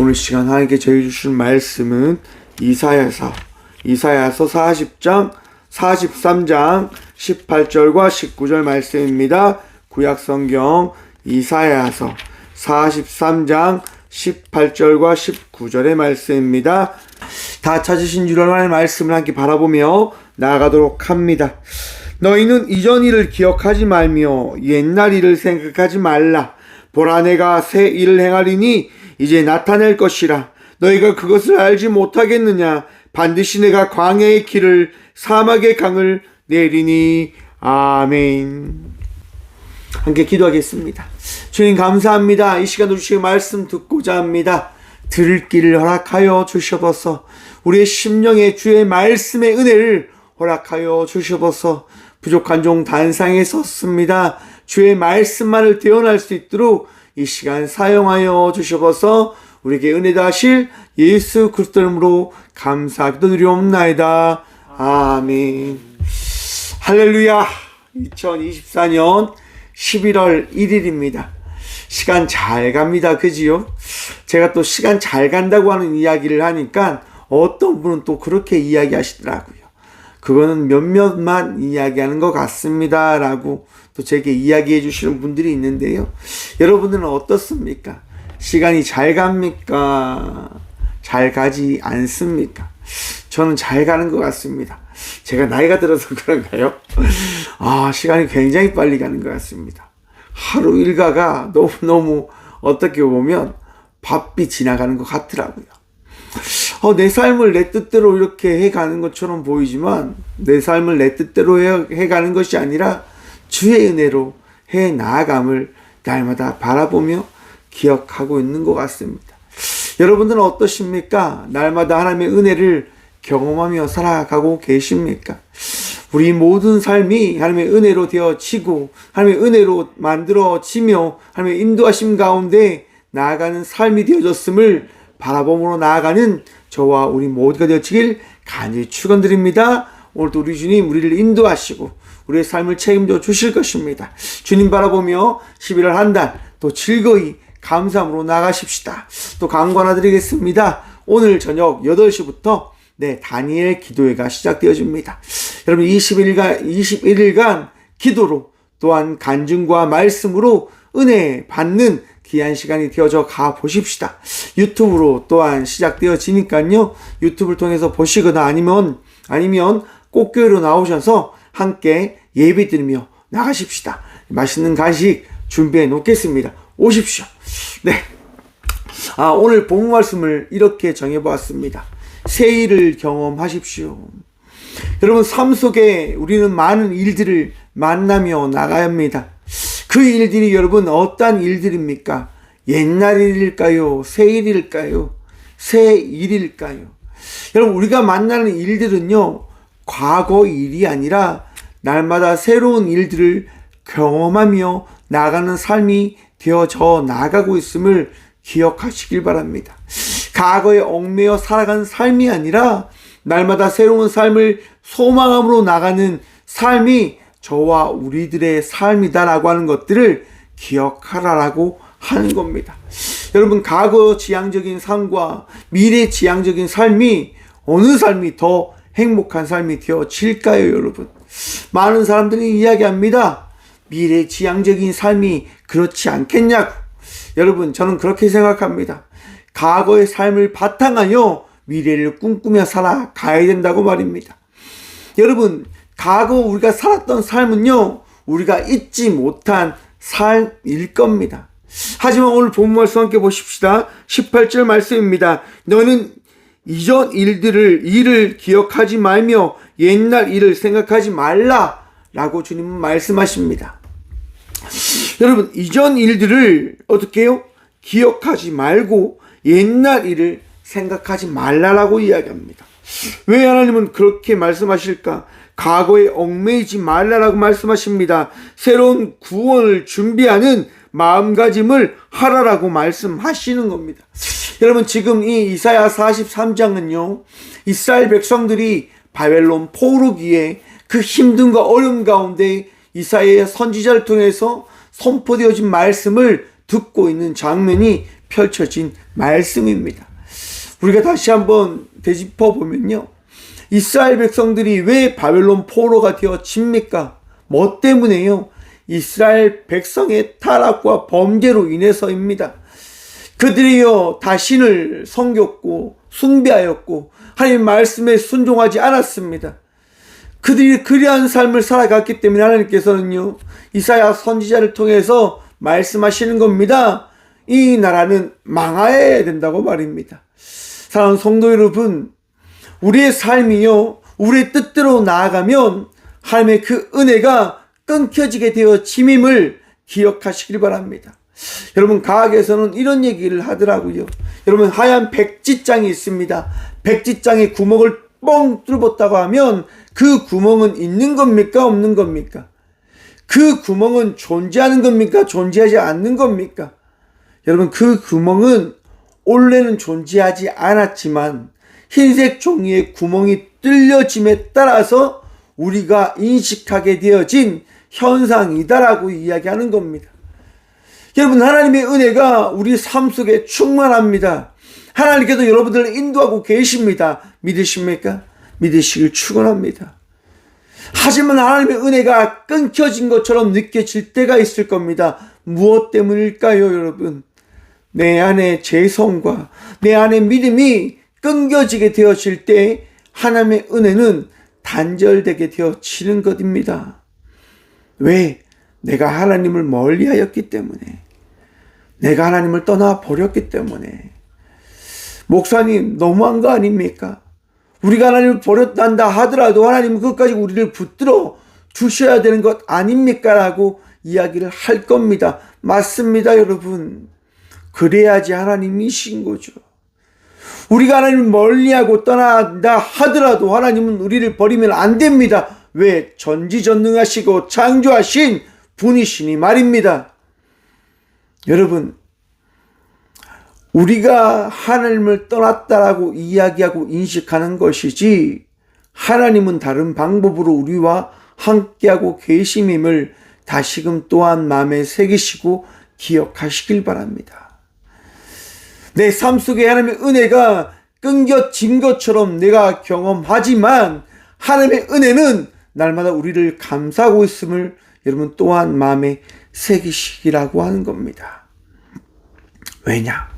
오늘 시간 하나님께 저희 주신 말씀은 이사야서 40장 43장 18절과 19절 말씀입니다. 구약성경 이사야서 43장 18절과 19절의 말씀입니다. 다 찾으신 줄 알만의 말씀을 함께 바라보며 나아가도록 합니다. 너희는 이전 일을 기억하지 말며 옛날 일을 생각하지 말라. 보라, 내가 새 일을 행하리니 이제 나타낼 것이라. 너희가 그것을 알지 못하겠느냐? 반드시 내가 광야의 길을 사막의 강을 내리니. 아멘. 함께 기도하겠습니다. 주님 감사합니다. 이 시간도 주시의 말씀 듣고자 합니다. 들을 길을 허락하여 주시옵소서. 우리의 심령에 주의 말씀의 은혜를 허락하여 주시옵소서. 부족한 종 단상에 섰습니다. 주의 말씀만을 대언할 수 있도록 이 시간 사용하여 주시옵소서. 우리에게 은혜 다하실 예수 그리스도 이름으로 감사드리옵나이다. 아멘. 할렐루야. 2024년 11월 1일입니다. 시간 잘 갑니다. 그지요? 제가 또 시간 잘 간다고 하는 이야기를 하니까 어떤 분은 또 그렇게 이야기하시더라고요. 그거는 몇몇만 이야기하는 것 같습니다 라고 또 제게 이야기해 주시는 분들이 있는데요. 여러분들은 어떻습니까? 시간이 잘 갑니까? 잘 가지 않습니까? 저는 잘 가는 것 같습니다. 제가 나이가 들어서 그런가요? 시간이 굉장히 빨리 가는 것 같습니다. 하루 일과가 너무너무 어떻게 보면 바삐 지나가는 것 같더라고요. 내 삶을 내 뜻대로 이렇게 해가는 것처럼 보이지만 내 삶을 내 뜻대로 해가는 것이 아니라 주의 은혜로 해 나아감을 날마다 바라보며 기억하고 있는 것 같습니다. 여러분들은 어떠십니까? 날마다 하나님의 은혜를 경험하며 살아가고 계십니까? 우리 모든 삶이 하나님의 은혜로 되어지고 하나님의 은혜로 만들어지며 하나님의 인도하심 가운데 나아가는 삶이 되어졌음을 바라봄으로 나아가는 저와 우리 모두가 되어지길 간절히 축원드립니다. 오늘도 우리 주님 우리를 인도하시고 우리의 삶을 책임져 주실 것입니다. 주님 바라보며 11월 한 달 또 즐거이 감사함으로 나가십시다. 또 강구 하나 드리겠습니다. 오늘 저녁 8시부터 다니엘 기도회가 시작되어집니다. 여러분 21일간 기도로 또한 간증과 말씀으로 은혜 받는 귀한 시간이 되어져 가 보십시다. 유튜브로 또한 시작되어지니까요. 유튜브를 통해서 보시거나 아니면 꼭 교회로 나오셔서 함께 예배 드리며 나가십시다. 맛있는 간식 준비해 놓겠습니다. 오십시오. 오늘 본문 말씀을 이렇게 정해보았습니다. 새 일을 경험하십시오. 여러분 삶 속에 우리는 많은 일들을 만나며 나가야 합니다. 그 일들이 여러분 어떤 일들입니까? 옛날 일일까요? 새 일일까요? 새 일일까요? 여러분 우리가 만나는 일들은요 과거 일이 아니라 날마다 새로운 일들을 경험하며 나가는 삶이 되어져 나가고 있음을 기억하시길 바랍니다. 과거에 얽매여 살아가는 삶이 아니라 날마다 새로운 삶을 소망함으로 나가는 삶이 저와 우리들의 삶이다라고 하는 것들을 기억하라라고 하는 겁니다. 여러분 과거 지향적인 삶과 미래 지향적인 삶이 어느 삶이 더 행복한 삶이 되어질까요? 여러분 많은 사람들이 이야기합니다. 미래 지향적인 삶이 그렇지 않겠냐고. 여러분 저는 그렇게 생각합니다. 과거의 삶을 바탕하여 미래를 꿈꾸며 살아가야 된다고 말입니다. 여러분 과거 우리가 살았던 삶은요 우리가 잊지 못한 삶일 겁니다. 하지만 오늘 본문 말씀 함께 보십시다. 18절 말씀입니다. 너는 이전 일을 기억하지 말며 옛날 일을 생각하지 말라 라고 주님은 말씀하십니다. 여러분 이전 일들을 어떻게 해요? 기억하지 말고 옛날 일을 생각하지 말라라고 이야기합니다. 왜 하나님은 그렇게 말씀하실까? 과거에 얽매이지 말라라고 말씀하십니다. 새로운 구원을 준비하는 마음가짐을 하라라고 말씀하시는 겁니다. 여러분 지금 이 이사야 43장은요 이스라엘 백성들이 바벨론 포로기에 그 힘듦과 어려움 가운데 이사야 선지자를 통해서 선포되어진 말씀을 듣고 있는 장면이 펼쳐진 말씀입니다. 우리가 다시 한번 되짚어 보면요, 이스라엘 백성들이 왜 바벨론 포로가 되어집니까? 뭐 때문에요? 이스라엘 백성의 타락과 범죄로 인해서입니다. 그들이요 다 신을 섬겼고 숭배하였고 하나님 말씀에 순종하지 않았습니다. 그들이 그리한 삶을 살아갔기 때문에 하나님께서는요 이사야 선지자를 통해서 말씀하시는 겁니다. 이 나라는 망하여야 된다고 말입니다. 사랑하는 성도 여러분, 우리의 삶이요 우리의 뜻대로 나아가면 하나님의 그 은혜가 끊겨지게 되어짐임을 기억하시길 바랍니다. 여러분, 과학에서는 이런 얘기를 하더라고요. 여러분, 하얀 백지장이 있습니다. 백지장에 구멍을 뻥 뚫었다고 하면 그 구멍은 있는 겁니까? 없는 겁니까? 그 구멍은 존재하는 겁니까? 존재하지 않는 겁니까? 여러분, 그 구멍은 원래는 존재하지 않았지만 흰색 종이의 구멍이 뚫려짐에 따라서 우리가 인식하게 되어진 현상이다라고 이야기하는 겁니다. 여러분, 하나님의 은혜가 우리 삶 속에 충만합니다. 하나님께서 여러분들을 인도하고 계십니다. 믿으십니까? 믿으시길 축원합니다. 하지만 하나님의 은혜가 끊겨진 것처럼 느껴질 때가 있을 겁니다. 무엇 때문일까요, 여러분? 내 안에 죄성과 내 안에 믿음이 끊겨지게 되어질 때 하나님의 은혜는 단절되게 되어지는 것입니다. 왜? 내가 하나님을 멀리하였기 때문에, 내가 하나님을 떠나버렸기 때문에. 목사님, 너무한 거 아닙니까? 우리가 하나님을 버렸단다 하더라도 하나님은 끝까지 우리를 붙들어 주셔야 되는 것 아닙니까? 라고 이야기를 할 겁니다. 맞습니다, 여러분. 그래야지 하나님이신 거죠. 우리가 하나님을 멀리하고 떠난다 하더라도 하나님은 우리를 버리면 안 됩니다. 왜? 전지전능하시고 창조하신 분이시니 말입니다. 여러분, 우리가 하나님을 떠났다라고 이야기하고 인식하는 것이지 하나님은 다른 방법으로 우리와 함께하고 계심임을 다시금 또한 마음에 새기시고 기억하시길 바랍니다. 내 삶 속에 하나님의 은혜가 끊겨진 것처럼 내가 경험하지만 하나님의 은혜는 날마다 우리를 감싸고 있음을 여러분 또한 마음에 새기시기라고 하는 겁니다. 왜냐?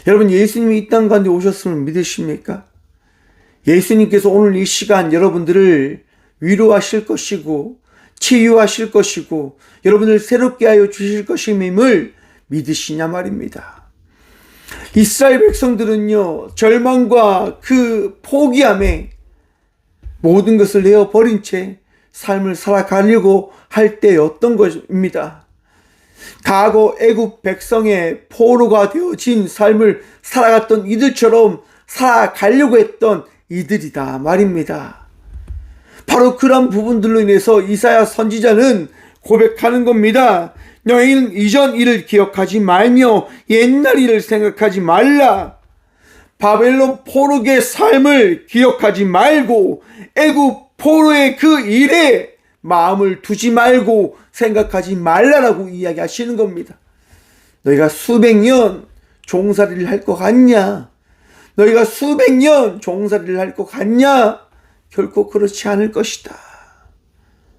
여러분, 예수님이 이 땅 가운데 오셨음을 믿으십니까? 예수님께서 오늘 이 시간 여러분들을 위로하실 것이고 치유하실 것이고 여러분을 새롭게 하여 주실 것임을 믿으시냐 말입니다. 이스라엘 백성들은요, 절망과 그 포기함에 모든 것을 내어버린 채 삶을 살아가려고 할 때였던 것입니다. 과거 애굽 백성의 포로가 되어진 삶을 살아갔던 이들처럼 살아가려고 했던 이들이다 말입니다. 바로 그런 부분들로 인해서 이사야 선지자는 고백하는 겁니다. 너희는 이전 일을 기억하지 말며 옛날 일을 생각하지 말라. 바벨론 포로의 삶을 기억하지 말고 애굽 포로의 그 일에 마음을 두지 말고 생각하지 말라라고 이야기하시는 겁니다. 너희가 수백 년 종살이를 할 것 같냐? 너희가 수백 년 종살이를 할 것 같냐? 결코 그렇지 않을 것이다.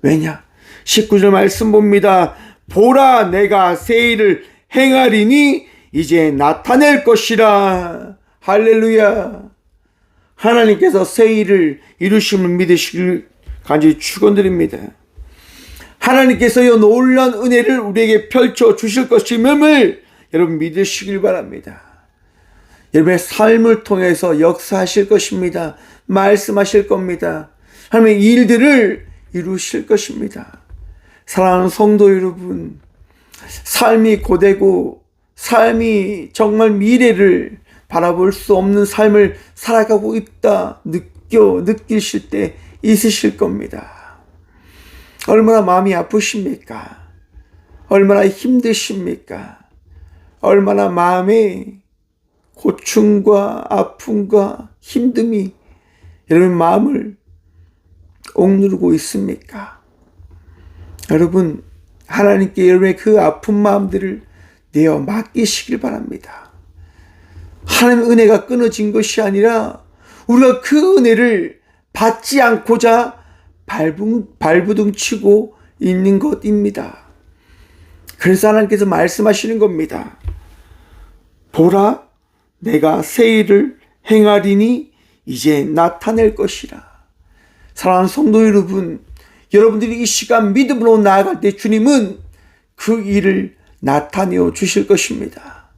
왜냐? 19절 말씀 봅니다. 보라, 내가 새 일을 행하리니 이제 나타낼 것이라. 할렐루야. 하나님께서 새 일을 이루심을 믿으시길 간절히 축원드립니다. 하나님께서요 놀라운 은혜를 우리에게 펼쳐 주실 것임을 여러분 믿으시길 바랍니다. 여러분의 삶을 통해서 역사하실 것입니다. 말씀하실 겁니다. 하나님의 일들을 이루실 것입니다. 사랑하는 성도 여러분, 삶이 고되고 삶이 정말 미래를 바라볼 수 없는 삶을 살아가고 있다 느끼실 때 있으실 겁니다. 얼마나 마음이 아프십니까? 얼마나 힘드십니까? 얼마나 마음에 고충과 아픔과 힘듦이 여러분 마음을 억누르고 있습니까? 여러분, 하나님께 여러분의 그 아픈 마음들을 내어 맡기시길 바랍니다. 하나님의 은혜가 끊어진 것이 아니라 우리가 그 은혜를 받지 않고자 발부둥 치고 있는 것입니다. 그래서 하나님께서 말씀하시는 겁니다. 보라, 내가 새 일을 행하리니 이제 나타낼 것이라. 사랑하는 성도 여러분, 여러분들이 이 시간 믿음으로 나아갈 때 주님은 그 일을 나타내어 주실 것입니다.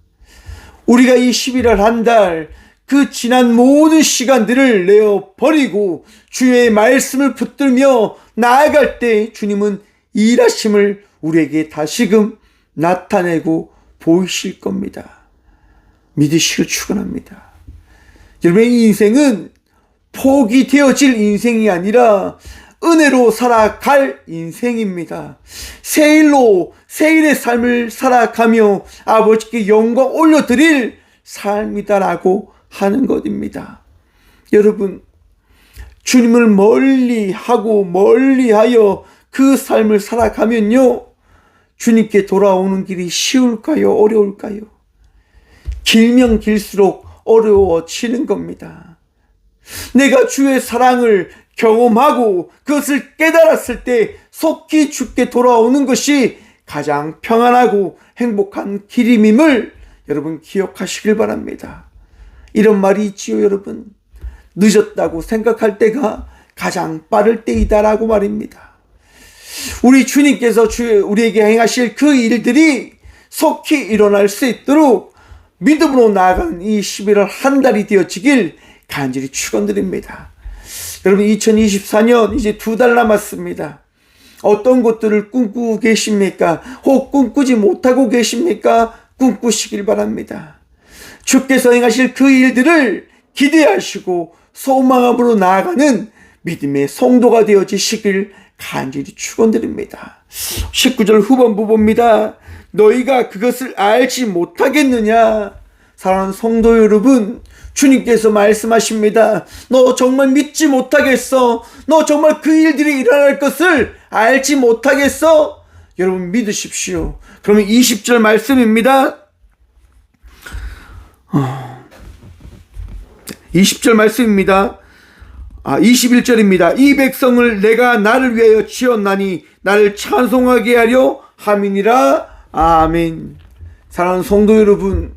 우리가 이 11월 한 달 그 지난 모든 시간들을 내어 버리고 주의 말씀을 붙들며 나아갈 때 주님은 일하심을 우리에게 다시금 나타내고 보이실 겁니다. 믿으시길 축원합니다. 여러분의 인생은 포기되어질 인생이 아니라 은혜로 살아갈 인생입니다. 새 일의 삶을 살아가며 아버지께 영광 올려드릴 삶이다라고 하는 것입니다. 여러분, 주님을 멀리하여 그 삶을 살아가면요, 주님께 돌아오는 길이 쉬울까요? 어려울까요? 길면 길수록 어려워지는 겁니다. 내가 주의 사랑을 경험하고 그것을 깨달았을 때 속히 주께 돌아오는 것이 가장 평안하고 행복한 길임을 여러분 기억하시길 바랍니다. 이런 말이 있지요, 여러분. 늦었다고 생각할 때가 가장 빠를 때이다라고 말입니다. 우리 주님께서 우리에게 행하실 그 일들이 속히 일어날 수 있도록 믿음으로 나아가는 이 11월 한 달이 되어지길 간절히 축원드립니다. 여러분, 2024년 이제 2달 남았습니다. 어떤 것들을 꿈꾸고 계십니까? 혹 꿈꾸지 못하고 계십니까? 꿈꾸시길 바랍니다. 주께서 행하실 그 일들을 기대하시고 소망함으로 나아가는 믿음의 성도가 되어지시길 간절히 축원드립니다. 19절 후반부 봅니다. 너희가 그것을 알지 못하겠느냐? 사랑하는 성도 여러분, 주님께서 말씀하십니다. 너 정말 믿지 못하겠어? 너 정말 그 일들이 일어날 것을 알지 못하겠어? 여러분 믿으십시오. 그러면 20절 말씀입니다. 20절 말씀입니다. 21절입니다. 이 백성을 내가 나를 위하여 지었나니 나를 찬송하게 하려 함이니라. 아멘. 사랑하는 성도 여러분,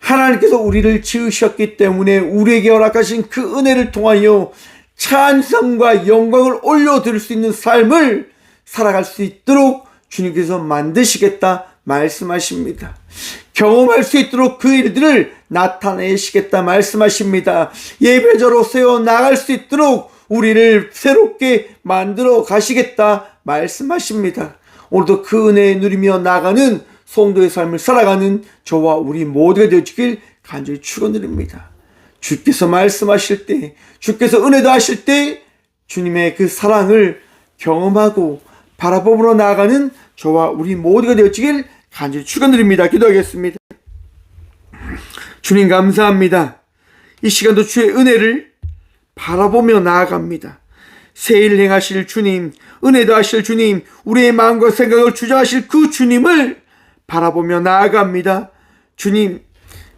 하나님께서 우리를 지으셨기 때문에 우리에게 허락하신 그 은혜를 통하여 찬송과 영광을 올려드릴 수 있는 삶을 살아갈 수 있도록 주님께서 만드시겠다 말씀하십니다. 경험할 수 있도록 그 일들을 나타내시겠다 말씀하십니다. 예배자로 세워 나갈 수 있도록 우리를 새롭게 만들어 가시겠다 말씀하십니다. 오늘도 그 은혜 누리며 나가는 성도의 삶을 살아가는 저와 우리 모두가 되어지길 간절히 축원드립니다. 주께서 말씀하실 때, 주께서 은혜도 하실 때 주님의 그 사랑을 경험하고 바라보며 나아가는 저와 우리 모두가 되어지길 간절히 축원드립니다. 기도하겠습니다. 주님 감사합니다. 이 시간도 주의 은혜를 바라보며 나아갑니다. 새 일 행하실 주님, 은혜도 하실 주님, 우리의 마음과 생각을 주장하실 그 주님을 바라보며 나아갑니다. 주님,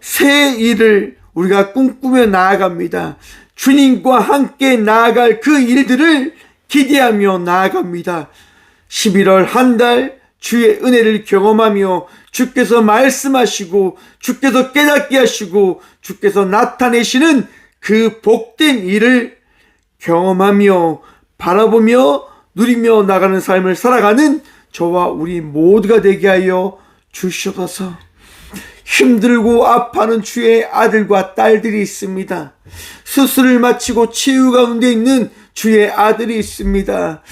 새 일을 우리가 꿈꾸며 나아갑니다. 주님과 함께 나아갈 그 일들을 기대하며 나아갑니다. 11월 한 달 주의 은혜를 경험하며 주께서 말씀하시고 주께서 깨닫게 하시고 주께서 나타내시는 그 복된 일을 경험하며 바라보며 누리며 나가는 삶을 살아가는 저와 우리 모두가 되게 하여 주시옵소서. 힘들고 아파하는 주의 아들과 딸들이 있습니다. 수술을 마치고 치유 가운데 있는 주의 아들이 있습니다.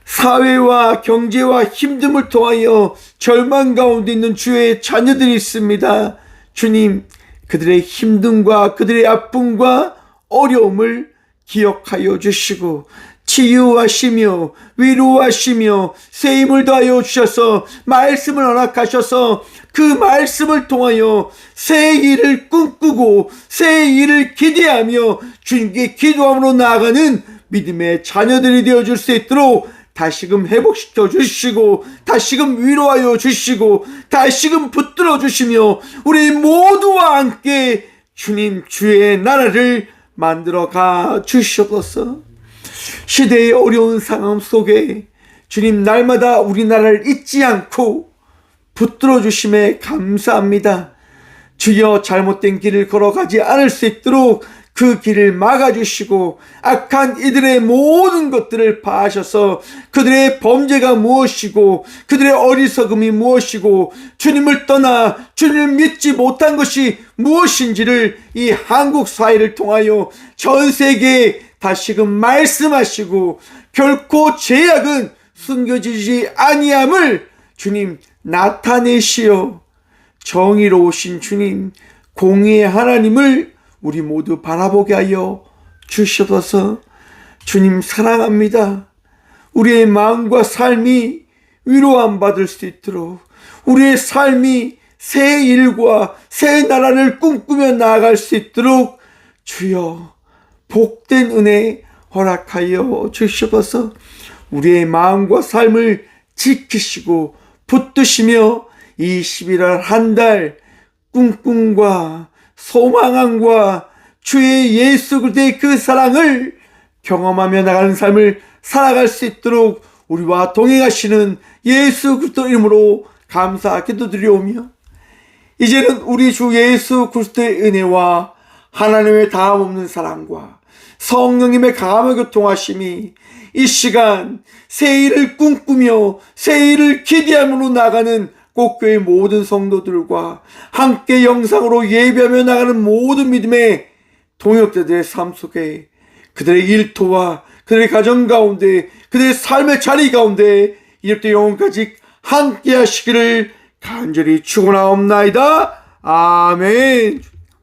사회와 경제와 힘듦을 통하여 절망 가운데 있는 주의 자녀들이 있습니다. 주님, 그들의 힘듦과 그들의 아픔과 어려움을 기억하여 주시고 치유하시며 위로하시며 새 힘을 더하여 주셔서 말씀을 허락하셔서 그 말씀을 통하여 새 일을 꿈꾸고 새 일을 기대하며 주님께 기도함으로 나아가는 믿음의 자녀들이 되어줄 수 있도록 다시금 회복시켜 주시고 다시금 위로하여 주시고 다시금 붙들어 주시며 우리 모두와 함께 주님 주의 나라를 만들어 가 주시옵소서. 시대의 어려운 상황 속에 주님 날마다 우리나라를 잊지 않고 붙들어 주심에 감사합니다. 주여 잘못된 길을 걸어가지 않을 수 있도록 그 길을 막아주시고 악한 이들의 모든 것들을 파하셔서 그들의 범죄가 무엇이고 그들의 어리석음이 무엇이고 주님을 떠나 주님을 믿지 못한 것이 무엇인지를 이 한국 사회를 통하여 전 세계에 다시금 말씀하시고 결코 죄악은 숨겨지지 아니함을 주님 나타내시어 정의로우신 주님 공의의 하나님을 우리 모두 바라보게 하여 주시옵소서. 주님 사랑합니다. 우리의 마음과 삶이 위로함 받을 수 있도록 우리의 삶이 새 일과 새 나라를 꿈꾸며 나아갈 수 있도록 주여 복된 은혜 허락하여 주시옵소서. 우리의 마음과 삶을 지키시고 붙드시며 이 11월 한 달 꿈꿈과 소망함과 주의 예수 그리스도의 그 사랑을 경험하며 나가는 삶을 살아갈 수 있도록 우리와 동행하시는 예수 그리스도 이름으로 감사 기도드리오며 이제는 우리 주 예수 그리스도의 은혜와 하나님의 다함없는 사랑과 성령님의 강함의 교통하심이 이 시간 새 일을 꿈꾸며 새 일을 기대함으로 나가는 꽃교회 모든 성도들과 함께 영상으로 예배하며 나가는 모든 믿음의 동역자들의 삶 속에 그들의 일터와 그들의 가정 가운데 그들의 삶의 자리 가운데 이제부터 영원까지 함께 하시기를 간절히 축원하옵나이다. 아멘.